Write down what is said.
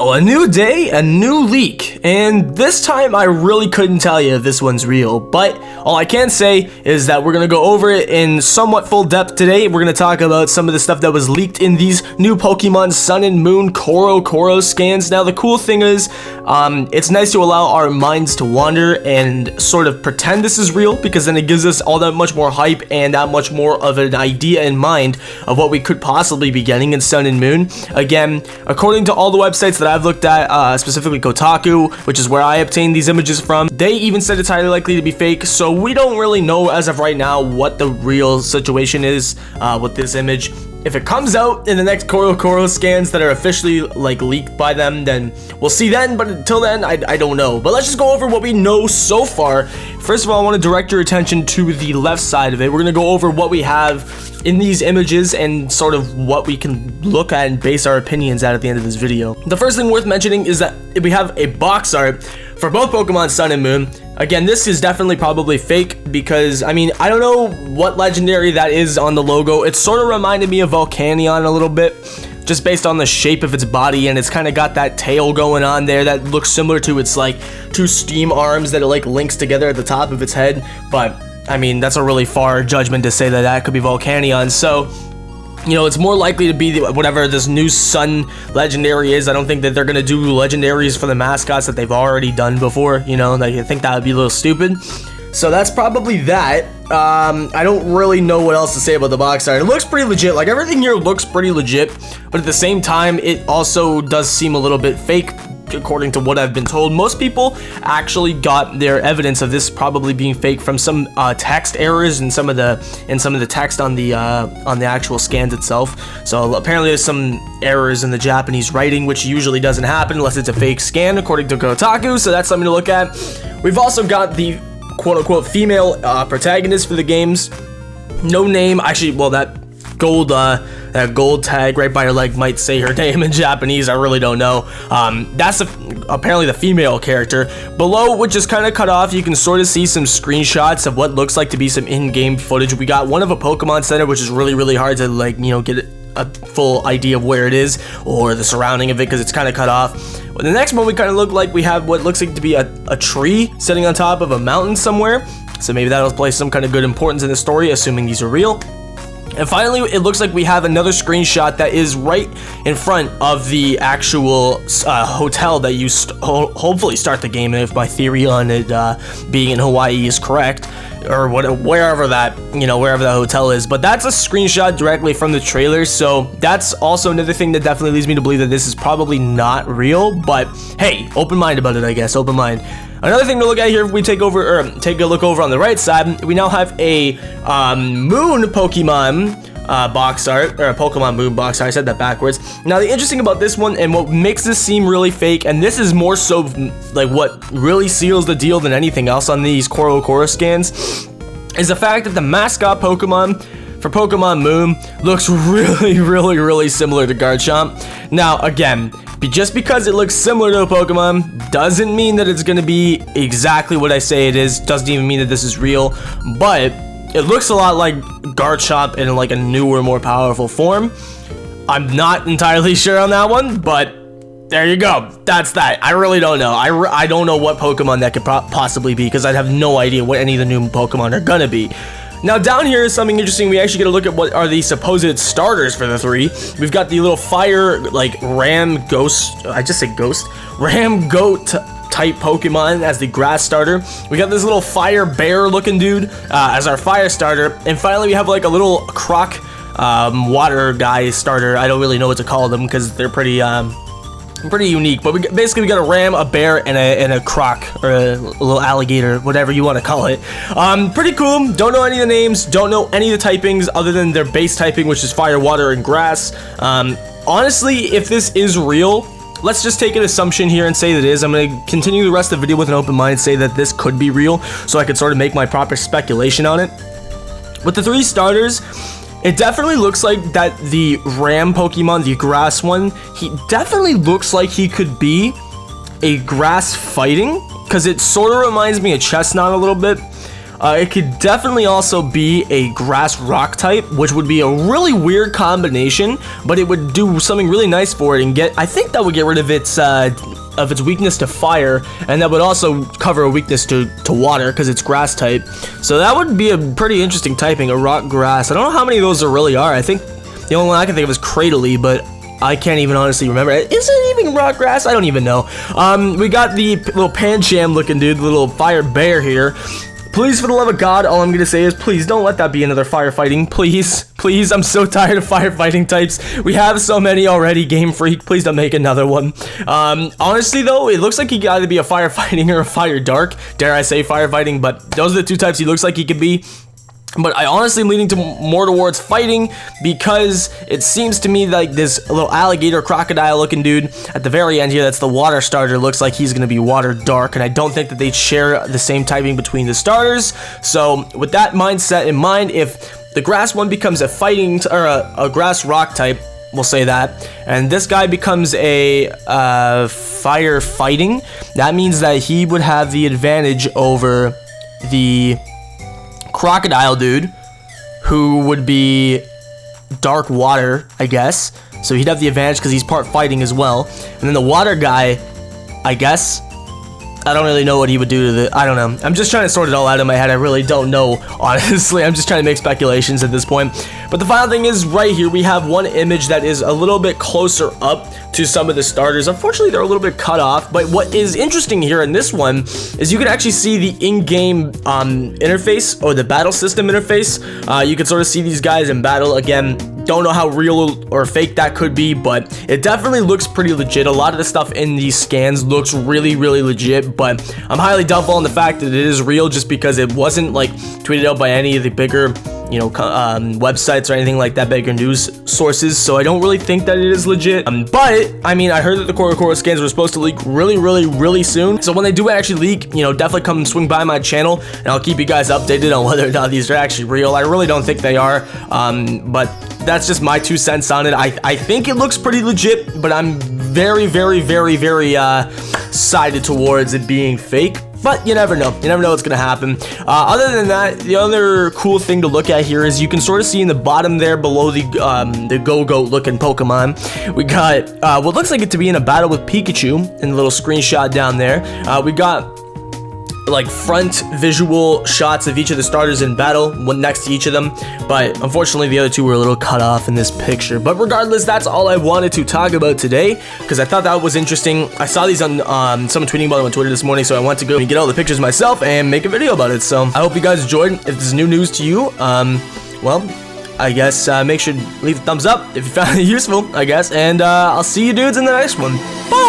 So, a new day, a new leak, and this time I really couldn't tell you if this one's real, but all I can say is that we're going to go over it in somewhat full depth today. We're going to talk about some of the stuff that was leaked in these new Pokemon Sun and Moon CoroCoro scans. Now, the cool thing is, it's nice to allow our minds to wander and sort of pretend this is real, because then it gives us all that much more hype and that much more of an idea in mind of what we could possibly be getting in Sun and Moon. Again, according to all the websites that I've looked at, specifically Kotaku, which is where I obtained these images from, they even said it's highly likely to be fake, so we don't really know as of right now what the real situation is with this image. If it comes out in the next CoroCoro scans that are officially leaked by them, then we'll see then, but until then, I don't know. But let's just go over what we know so far. First of all, I want to direct your attention to the left side of it. We're going to go over what we have in these images and sort of what we can look at and base our opinions at the end of this video. The first thing worth mentioning is that we have a box art for both Pokemon Sun and Moon. Again, this is definitely probably fake because, I mean, I don't know what legendary that is on the logo. It sort of reminded me of Volcanion a little bit, just based on the shape of its body, and it's kind of got that tail going on there that looks similar to its two steam arms that it links together at the top of its head. But I mean, that's a really far judgment to say that that could be Volcanion. So, you know, it's more likely to be whatever this new Sun legendary is. I don't think that they're gonna do legendaries for the mascots that they've already done before. You know, I think that would be a little stupid. So that's probably that. I don't really know what else to say about the box art. It looks pretty legit. Everything here looks pretty legit, but at the same time, it also does seem a little bit fake. According to what I've been told, most people actually got their evidence of this probably being fake from some text errors and some of the text on the actual scans itself. So apparently there's some errors in the Japanese writing, which usually doesn't happen unless it's a fake scan, according to Kotaku. So that's something to look at. We've also got the quote-unquote female protagonist for the games. No name, actually. Well, that gold tag right by her leg might say her name in Japanese. I really don't know. That's apparently the female character. Below, which is kind of cut off, you can sort of see some screenshots of what looks like to be some in-game footage. We got one of a Pokemon Center, which is really hard to get a full idea of where it is or the surrounding of it because it's kind of cut off. But the next one, we kind of look like we have what looks like to be a tree sitting on top of a mountain somewhere. So maybe that'll play some kind of good importance in the story, assuming these are real. And finally, it looks like we have another screenshot that is right in front of the actual hotel that you hopefully start the game in, if my theory on it being in Hawaii is correct, or wherever that hotel is. But that's a screenshot directly from the trailer, so that's also another thing that definitely leads me to believe that this is probably not real. But hey, open mind about it, I guess. Open mind. Another thing to look at here, if we take a look over on the right side, we now have a Moon Pokemon box art, or a Pokemon Moon box art. I said that backwards. Now, the interesting about this one, and what makes this seem really fake, and this is more so what really seals the deal than anything else on these CoroCoro scans, is the fact that the mascot Pokemon for Pokemon Moon looks really similar to Garchomp. Now, again, just because it looks similar to a Pokemon doesn't mean that it's going to be exactly what I say it is. Doesn't even mean that this is real, but it looks a lot like Garchomp in a newer, more powerful form. I'm not entirely sure on that one, but there you go. That's that. I really don't know. I don't know what Pokemon that could possibly be, because I'd have no idea what any of the new Pokemon are gonna be. Now, down here is something interesting. We actually get a look at what are the supposed starters for the three. We've got the little fire, ram ghost. I just said ghost. Ram goat type Pokemon as the grass starter. We got this little fire bear looking dude as our fire starter. And finally, we have a little croc water guy starter. I don't really know what to call them because they're pretty unique, but we got a ram, a bear, and a croc, or a little alligator, whatever you want to call it. Pretty cool. Don't know any of the names, don't know any of the typings other than their base typing, which is fire, water, and grass. Honestly, if this is real, let's just take an assumption here and say that it is. I'm going to continue the rest of the video with an open mind and say that this could be real, so I could sort of make my proper speculation on it. With the three starters, it definitely looks like that the Ram Pokemon, the grass one, he definitely looks like he could be a grass fighting, because it sort of reminds me of Chestnut a little bit. It could definitely also be a grass rock type, which would be a really weird combination, but it would do something really nice for it and I think that would get rid of its weakness to fire, and that would also cover a weakness to water because it's grass type. So that would be a pretty interesting typing, a rock grass. I don't know how many of those there really are. I think the only one I can think of is Cradily, but I can't even honestly remember. Is it even rock grass? I don't even know. We got the little Pancham looking dude, the little fire bear here. Please, for the love of God, all I'm gonna say is please don't let that be another firefighting. Please, I'm so tired of firefighting types. We have so many already, Game Freak. Please don't make another one. Honestly though, it looks like he could either be a firefighting or a fire dark. Dare I say firefighting, but those are the two types he looks like he could be. But I honestly am leaning more towards fighting because it seems to me like this little alligator crocodile looking dude at the very end here, that's the water starter, looks like he's going to be water dark, and I don't think that they share the same typing between the starters. So with that mindset in mind, if the grass one becomes a fighting or a grass rock type, we'll say that, and this guy becomes a fire fighting, that means that he would have the advantage over the crocodile dude, who would be dark water, I guess. So he'd have the advantage because he's part fighting as well. And then the water guy, I guess, I don't really know what he would do to the, I don't know. I'm just trying to sort it all out in my head. I really don't know, honestly. I'm just trying to make speculations at this point. But the final thing is, right here, we have one image that is a little bit closer up to some of the starters. Unfortunately, they're a little bit cut off. But what is interesting here in this one is you can actually see the in-game interface, or the battle system interface. You can sort of see these guys in battle. Again, don't know how real or fake that could be, but it definitely looks pretty legit. A lot of the stuff in these scans looks really, really legit, but I'm highly doubtful on the fact that it is real just because it wasn't like tweeted out by any of the bigger, you know, websites or anything like that, bigger news sources, so I don't really think that it is legit. But I mean, I heard that the CoroCoro scans were supposed to leak really soon, so when they do actually leak, you know, definitely come swing by my channel and I'll keep you guys updated on whether or not these are actually real. I really don't think they are, but that's just my 2 cents on it. I think it looks pretty legit, but I'm very sided towards it being fake. But you never know. You never know what's going to happen. Other than that, the other cool thing to look at here is you can sort of see in the bottom there below the Go-Goat looking Pokemon, we got what looks like it to be in a battle with Pikachu in the little screenshot down there. We got like front visual shots of each of the starters in battle, one next to each of them, but unfortunately the other two were a little cut off in this picture. But regardless, that's all I wanted to talk about today because I thought that was interesting. I saw these on someone tweeting about them on Twitter this morning, so I went to go and get all the pictures myself and make a video about it. So I hope you guys enjoyed. If this is new news to you, well, I guess make sure to leave a thumbs up if you found it useful, I guess, and I'll see you dudes in the next one. Bye!